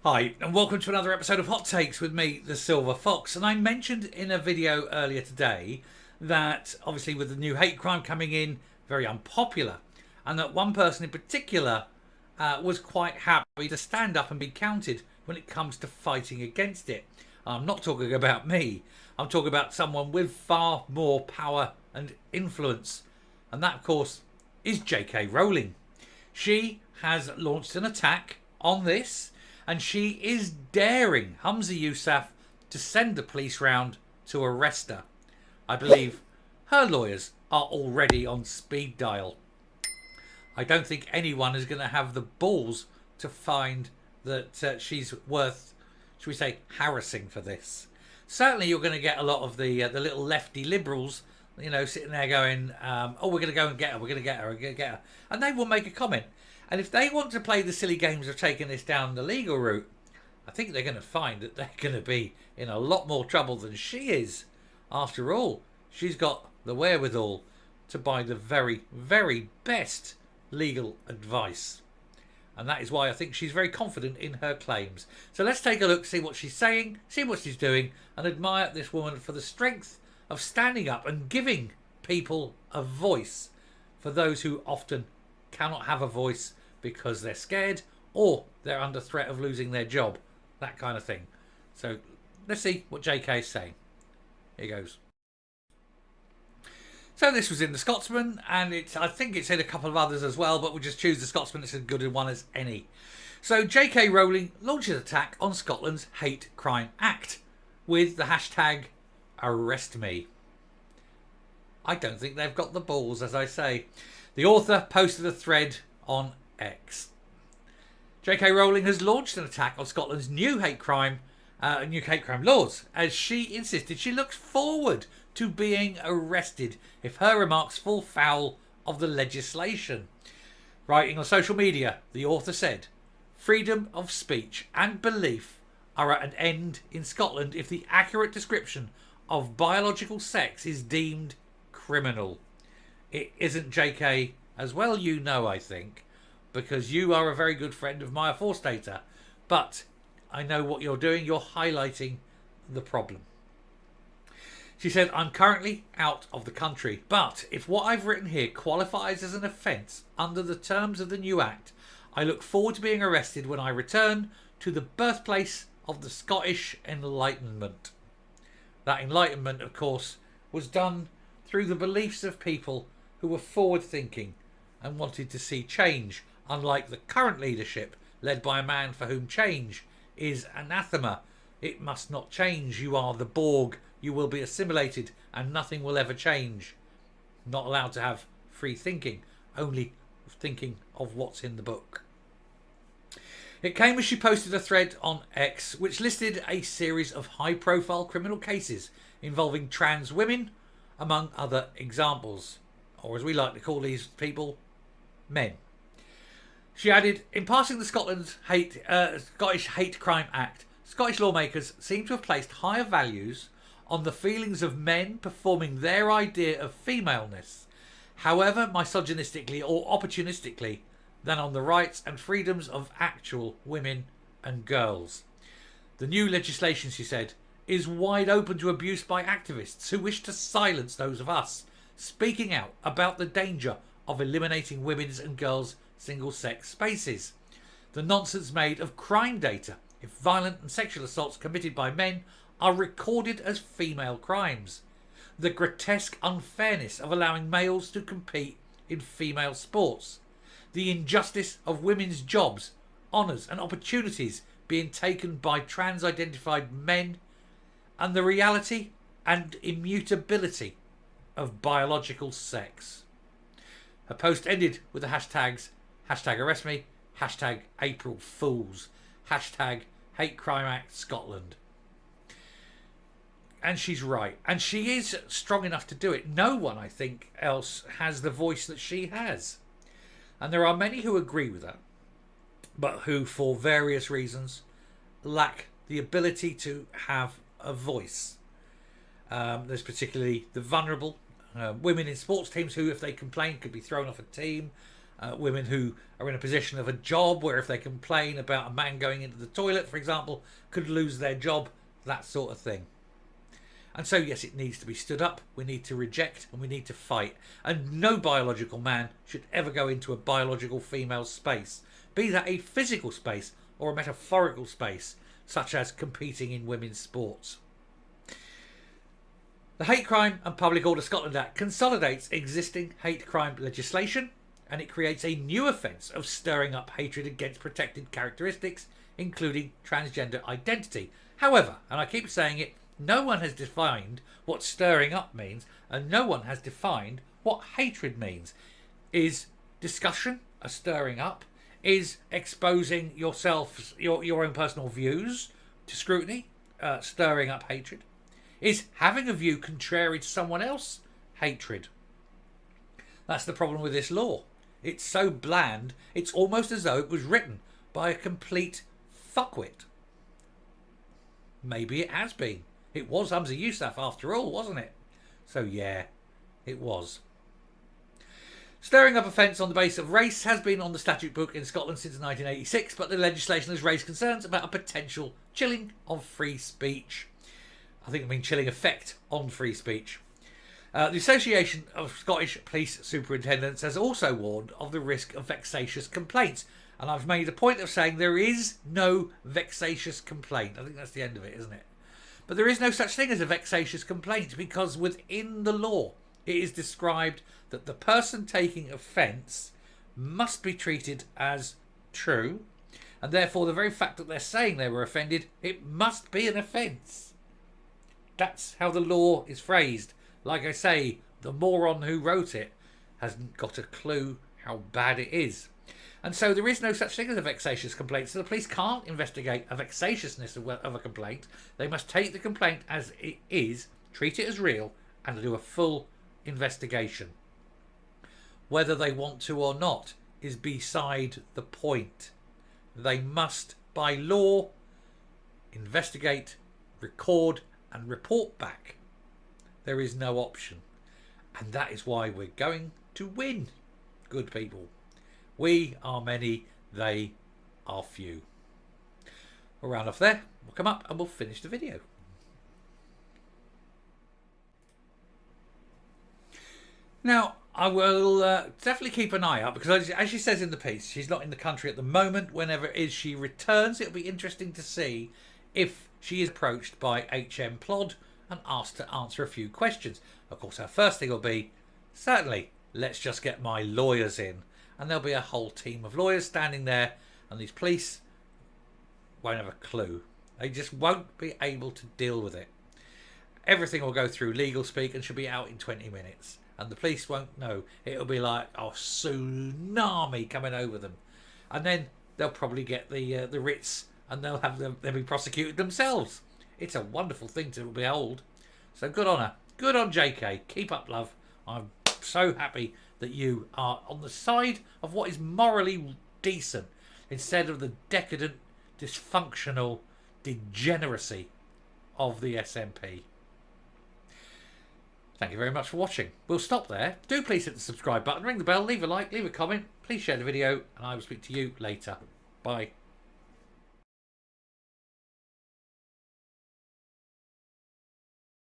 Hi, and welcome to another episode of Hot Takes with me, the Silver Fox. And I mentioned in a video earlier today that obviously with the new hate crime coming in, very unpopular, and that one person in particular was quite happy to stand up and be counted when it comes to fighting against it. I'm not talking about me. I'm talking about someone with far more power and influence. And that, of course, is JK Rowling. She has launched an attack on this, and she is daring Humza Yousaf to send the police round to arrest her. I believe her lawyers are already on speed dial. I don't think anyone is going to have the balls to find that she's worth, should we say, harassing for this. Certainly you're going to get a lot of the little lefty liberals, sitting there going, oh, we're going to go and get her, we're going to get her, we're going to get her. And they will make a comment. And if they want to play the silly games of taking this down the legal route, I think they're going to find that they're going to be in a lot more trouble than she is. After all, she's got the wherewithal to buy the very, very best legal advice. And that is why I think she's very confident in her claims. So let's take a look, see what she's saying, see what she's doing, and admire this woman for the strength of standing up and giving people a voice for those who often cannot have a voice because they're scared or they're under threat of losing their job, that kind of thing. So let's see what JK is saying. Here goes. So this was in The Scotsman, and I think it's in a couple of others as well, but we'll just choose The Scotsman. It's as good a one as any. So JK Rowling launches attack on Scotland's Hate Crime Act with the hashtag #ArrestMe. I don't think they've got the balls, as I say. The author posted a thread on X. JK Rowling has launched an attack on Scotland's new hate crime laws, as she insisted she looks forward to being arrested if her remarks fall foul of the legislation. Writing on social media, the author said, "Freedom of speech and belief are at an end in Scotland if the accurate description of biological sex is deemed criminal." It isn't, JK, as well you know, I think, because you are a very good friend of Maya Forstater. But I know what you're doing. You're highlighting the problem. She said, "I'm currently out of the country, but if what I've written here qualifies as an offence under the terms of the new Act, I look forward to being arrested when I return to the birthplace of the Scottish Enlightenment." That Enlightenment, of course, was done through the beliefs of people who were forward-thinking and wanted to see change, unlike the current leadership led by a man for whom change is anathema. It must not change. You are the Borg. You will be assimilated and nothing will ever change. Not allowed to have free thinking, only thinking of what's in the book. It came as she posted a thread on X which listed a series of high-profile criminal cases involving trans women, among other examples. Or as we like to call these people, men. She added, "In passing the Scottish Hate Crime Act, Scottish lawmakers seem to have placed higher values on the feelings of men performing their idea of femaleness, however misogynistically or opportunistically, than on the rights and freedoms of actual women and girls. The new legislation," she said, "is wide open to abuse by activists who wish to silence those of us speaking out about the danger of eliminating women's and girls' single-sex spaces. The nonsense made of crime data if violent and sexual assaults committed by men are recorded as female crimes. The grotesque unfairness of allowing males to compete in female sports. The injustice of women's jobs, honours and opportunities being taken by trans-identified men, and the reality and immutability of biological sex." Her post ended with the hashtags #ArrestMe, #AprilFools, #HateCrimeActScotland. And she's right. And she is strong enough to do it. No one, I think, else has the voice that she has. And there are many who agree with her, but who, for various reasons, lack the ability to have a voice. There's particularly the vulnerable, women in sports teams who, if they complain, could be thrown off a team. women who are in a position of a job where if they complain about a man going into the toilet, for example, could lose their job, that sort of thing. And so, yes, it needs to be stood up, we need to reject, and we need to fight. And no biological man should ever go into a biological female space, be that a physical space or a metaphorical space, such as competing in women's sports. The Hate Crime and Public Order Scotland Act consolidates existing hate crime legislation, and it creates a new offence of stirring up hatred against protected characteristics, including transgender identity. However, and I keep saying it, no one has defined what stirring up means, and no one has defined what hatred means. Is discussion a stirring up? Is exposing yourself, your own personal views to scrutiny, stirring up hatred? Is having a view contrary to someone else hatred? That's the problem with this law. It's so bland, it's almost as though it was written by a complete fuckwit. Maybe it has been. It was Humza Yousaf after all, wasn't it? So yeah, it was. Stirring up offence on the basis of race has been on the statute book in Scotland since 1986, but the legislation has raised concerns about a potential chilling of free speech. I think I mean chilling effect on free speech. The Association of Scottish Police Superintendents has also warned of the risk of vexatious complaints. And I've made a point of saying there is no vexatious complaint. I think that's the end of it, isn't it? But there is no such thing as a vexatious complaint, because within the law it is described that the person taking offence must be treated as true, and therefore the very fact that they're saying they were offended, it must be an offence. That's how the law is phrased. Like I say, the moron who wrote it hasn't got a clue how bad it is. And so there is no such thing as a vexatious complaint. So the police can't investigate a vexatiousness of a complaint. They must take the complaint as it is, treat it as real, and do a full investigation. Whether they want to or not is beside the point. They must, by law, investigate, record, and report back. There is no option. And that is why we're going to win, good people. We are many, they are few. We'll round off there, we'll come up and we'll finish the video. Now, I will definitely keep an eye out, because as she says in the piece, she's not in the country at the moment. Whenever it is she returns, it'll be interesting to see if she is approached by HM Plod and asked to answer a few questions. Of course, her first thing will be, certainly, let's just get my lawyers in. And there'll be a whole team of lawyers standing there, and these police won't have a clue. They just won't be able to deal with it. Everything will go through legal speak and should be out in 20 minutes. And the police won't know. It'll be like a tsunami coming over them. And then they'll probably get the writs, and they'll be prosecuted themselves. It's a wonderful thing to behold. So good on her. Good on JK. Keep up, love. I'm so happy that you are on the side of what is morally decent instead of the decadent, dysfunctional degeneracy of the SNP. Thank you very much for watching. We'll stop there. Do please hit the subscribe button, ring the bell, leave a like, leave a comment. Please share the video, and I will speak to you later. Bye.